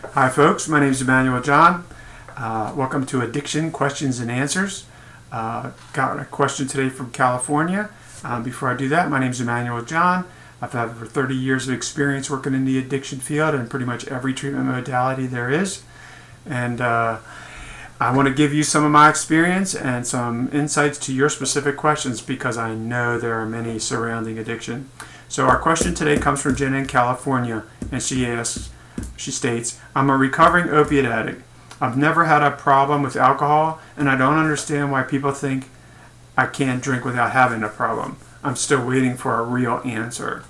Hi folks, my name is Emmanuel John. Welcome to Addiction Questions and Answers. Got a question today from California. Before I do that, my name is Emmanuel John. I've had over 30 years of experience working in the addiction field and pretty much every treatment modality there is. And I want to give you some of my experience and some insights to your specific questions because I know there are many surrounding addiction. So our question today comes from Gina in California, and she states, I'm a recovering opiate addict. I've never had a problem with alcohol, and I don't understand why people think I can't drink without having a problem. I'm still waiting for a real answer.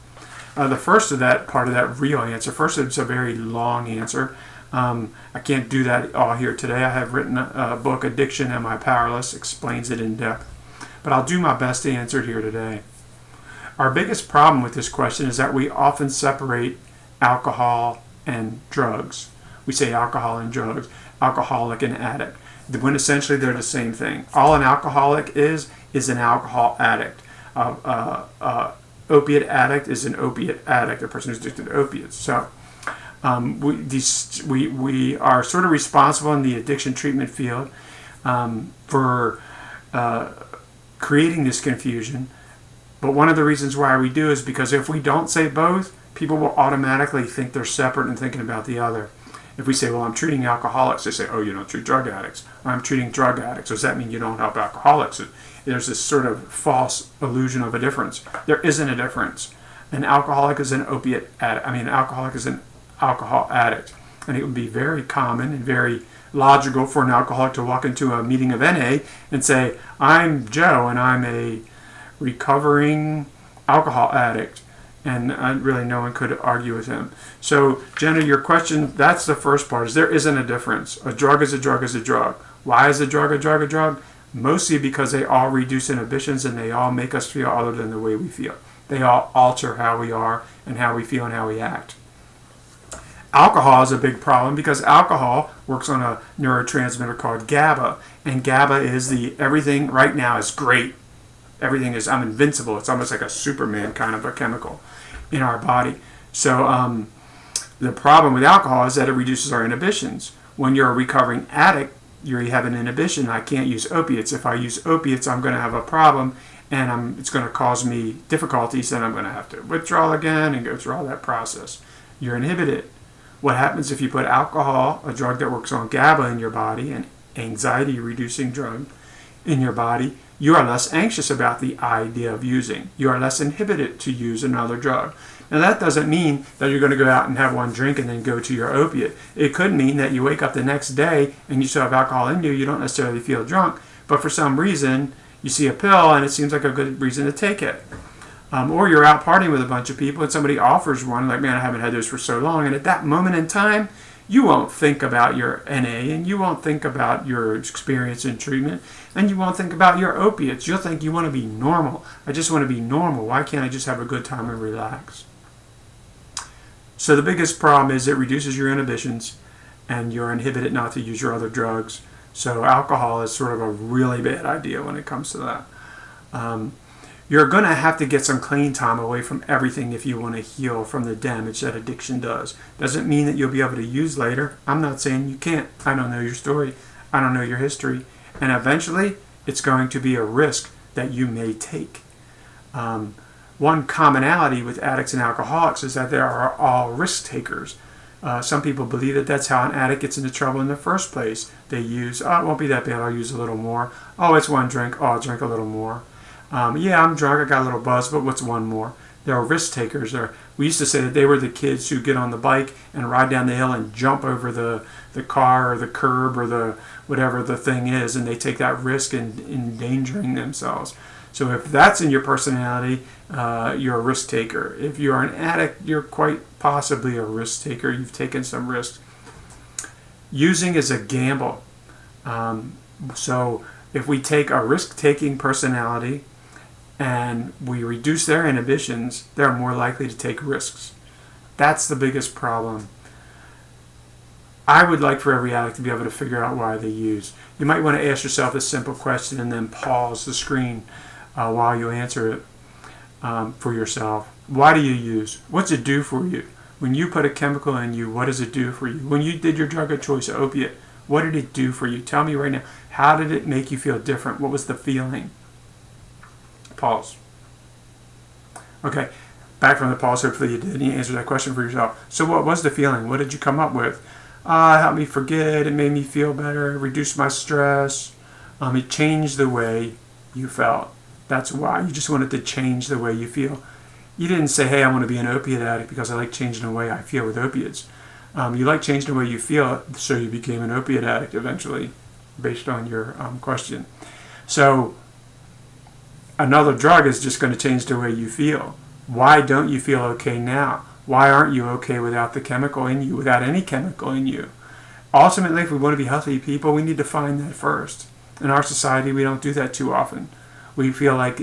The first of that, part of that real answer, first it's a very long answer. I can't do that all here today. I have written a book, Addiction, Am I Powerless? Explains it in depth. But I'll do my best to answer it here today. Our biggest problem with this question is that we often separate alcohol and drugs. We say alcohol and drugs, alcoholic and addict, when essentially they're the same thing. All an alcoholic is an alcohol addict. Opiate addict is an opiate addict, a person who's addicted to opiates. So we are sort of responsible in the addiction treatment field for creating this confusion. But one of the reasons why we do is because if we don't say both, people will automatically think they're separate and thinking about the other. If we say, well, I'm treating alcoholics, they say, oh, you don't treat drug addicts. I'm treating drug addicts. Does that mean you don't help alcoholics? There's this sort of false illusion of a difference. There isn't a difference. An alcoholic is an opiate addict. An alcoholic is an alcohol addict. And it would be very common and very logical for an alcoholic to walk into a meeting of NA and say, I'm Joe and I'm a recovering alcohol addict. And really no one could argue with him. So, Jenna, your question, that's the first part, is there isn't a difference. A drug is a drug is a drug. Why is a drug a drug a drug? Mostly because they all reduce inhibitions and they all make us feel other than the way we feel. They all alter how we are and how we feel and how we act. Alcohol is a big problem because alcohol works on a neurotransmitter called GABA. And GABA is everything right now is great. Everything is, I'm invincible. It's almost like a Superman kind of a chemical in our body. So the problem with alcohol is that it reduces our inhibitions. When you're a recovering addict, you have an inhibition. I can't use opiates. If I use opiates, I'm going to have a problem, and it's going to cause me difficulties, and I'm going to have to withdraw again and go through all that process. You're inhibited. What happens if you put alcohol, a drug that works on GABA in your body, an anxiety-reducing drug in your body? You are less anxious about the idea of using. You are less inhibited to use another drug. Now that doesn't mean that you're going to go out and have one drink and then go to your opiate. It could mean that you wake up the next day and you still have alcohol in you. You don't necessarily feel drunk, but for some reason you see a pill and it seems like a good reason to take it. Or you're out partying with a bunch of people and somebody offers one, like, man, I haven't had those for so long. And at that moment in time, you won't think about your NA, and you won't think about your experience in treatment, and you won't think about your opiates. You'll think you want to be normal. I just want to be normal. Why can't I just have a good time and relax? So the biggest problem is it reduces your inhibitions, and you're inhibited not to use your other drugs. So alcohol is sort of a really bad idea when it comes to that. You're going to have to get some clean time away from everything if you want to heal from the damage that addiction does. Doesn't mean that you'll be able to use later. I'm not saying you can't. I don't know your story. I don't know your history. And eventually, it's going to be a risk that you may take. One commonality with addicts and alcoholics is that they are all risk takers. Some people believe that that's how an addict gets into trouble in the first place. They use, oh, it won't be that bad, I'll use a little more. Oh, it's one drink, oh, I'll drink a little more. Yeah, I'm drunk, I got a little buzz, but what's one more? They're risk takers. We used to say that they were the kids who get on the bike and ride down the hill and jump over the car or the curb or the whatever the thing is, and they take that risk in endangering themselves. So if that's in your personality, you're a risk taker. If you're an addict, you're quite possibly a risk taker. You've taken some risks. Using is a gamble. So if we take a risk-taking personality and we reduce their inhibitions, they're more likely to take risks. That's the biggest problem. I would like for every addict to be able to figure out why they use. You might want to ask yourself a simple question and then pause the screen while you answer it for yourself. Why do you use? What's it do for you? When you put a chemical in you, what does it do for you? When you did your drug of choice, opiate, what did it do for you? Tell me right now. How did it make you feel different? What was the feeling? Pause. Okay, back from the pause. Hopefully you did, and you answered that question for yourself. So what was the feeling? What did you come up with? It helped me forget. It made me feel better. It reduced my stress. It changed the way you felt. That's why. You just wanted to change the way you feel. You didn't say, hey, I want to be an opiate addict because I like changing the way I feel with opiates. You like changing the way you feel, so you became an opiate addict eventually, based on your question. So another drug is just going to change the way you feel. Why don't you feel okay now? Why aren't you okay without the chemical in you, without any chemical in you? Ultimately, if we want to be healthy people, we need to find that first. In our society, we don't do that too often. We feel like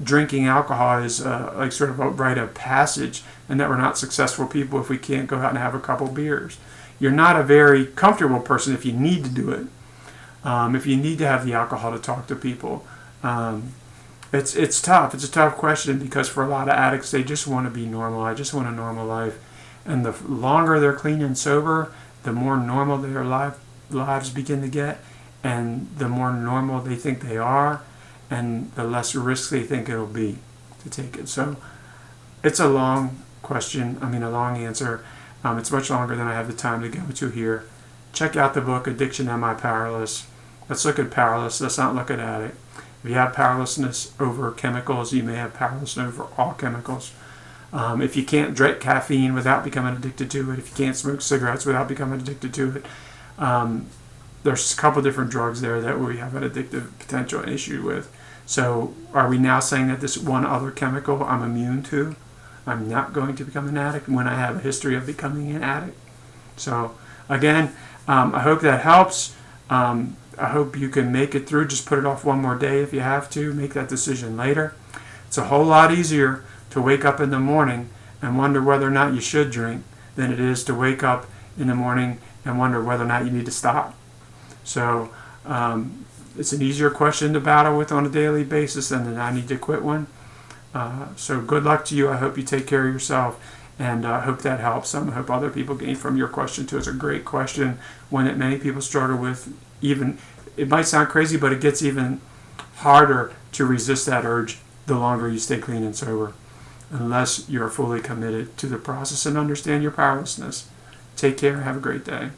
drinking alcohol is like sort of a rite of passage, and that we're not successful people if we can't go out and have a couple beers. You're not a very comfortable person if you need to do it. If you need to have the alcohol to talk to people. It's tough. It's a tough question because for a lot of addicts, they just want to be normal. I just want a normal life. And the longer they're clean and sober, the more normal their lives begin to get, and the more normal they think they are, and the less risk they think it'll be to take it. So it's a long question, a long answer. It's much longer than I have the time to go to here. Check out the book, Addiction, Am I Powerless? Let's look at powerless. Let's not look at addict. If you have powerlessness over chemicals, you may have powerlessness over all chemicals. If you can't drink caffeine without becoming addicted to it, if you can't smoke cigarettes without becoming addicted to it, there's a couple different drugs there that we have an addictive potential issue with. So are we now saying that this one other chemical I'm immune to, I'm not going to become an addict when I have a history of becoming an addict? So again, I hope that helps. I hope you can make it through. Just put it off one more day if you have to. Make that decision later. It's a whole lot easier to wake up in the morning and wonder whether or not you should drink than it is to wake up in the morning and wonder whether or not you need to stop. So it's an easier question to battle with on a daily basis than the I need to quit one. So good luck to you. I hope you take care of yourself, and I hope that helps. I hope other people gain from your question too. It's a great question, one that many people struggle with. Even it might sound crazy, but it gets even harder to resist that urge the longer you stay clean and sober, unless you're fully committed to the process and understand your powerlessness. Take care. Have a great day.